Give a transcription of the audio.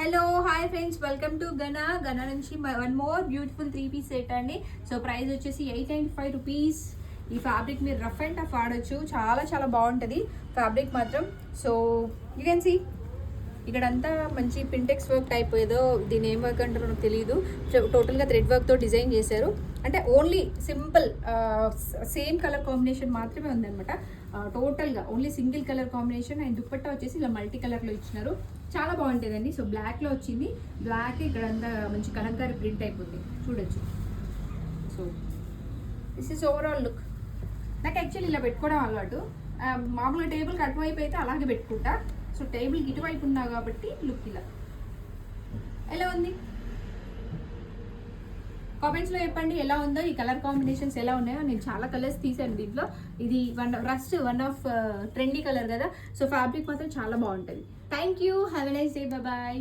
Hello hi friends, welcome to గనా నుంచి one more beautiful 3 piece set అండి. So price వచ్చేసి 895 రూపీస్. ఈ ఫ్యాబ్రిక్ మీరు రఫ్ అండ్ టఫ్ ఆడొచ్చు, చాలా చాలా బాగుంటుంది ఫ్యాబ్రిక్ మాత్రం. సో యూ కెన్ సీ ఇక్కడంతా మంచి పింటెక్స్ వర్క్ టైప్, ఏదో దీని ఏం వర్క్ అంటారో నాకు తెలియదు. టోటల్గా థ్రెడ్ వర్క్తో డిజైన్ చేశారు. అంటే only simple same colour combination మాత్రమే ఉందన్నమాట. టోటల్గా only single colour combination. And dupatta వచ్చేసి ఇలా మల్టీ కలర్లో ఇచ్చినారు, చాలా బాగుంటుందండి. సో బ్లాక్లో వచ్చింది, బ్లాక్ ఇక్కడంతా మంచి కలంకారీ ప్రింట్ అయిపోతుంది, చూడొచ్చు. So this is overall look. నాకు యాక్చువల్లీ ఇలా పెట్టుకోవడం అలవాటు. మామూలుగా టేబుల్కి అటువైపు అయితే అలాగే పెట్టుకుంటా. సో టేబుల్కి ఇటువైపు ఉన్నా కాబట్టి లుక్ ఇలా. ఎలా ఉంది కామెంట్స్లో చెప్పండి, ఎలా ఉందో ఈ కలర్ కాంబినేషన్స్ ఎలా ఉన్నాయో. నేను చాలా కలర్స్ తీసాను దీంట్లో. ఇది వన్ ఆఫ్ ట్రెండీ కలర్ కదా. సో ఫ్యాబ్రిక్ మాత్రం చాలా బాగుంటుంది. Thank you, have a nice day, bye.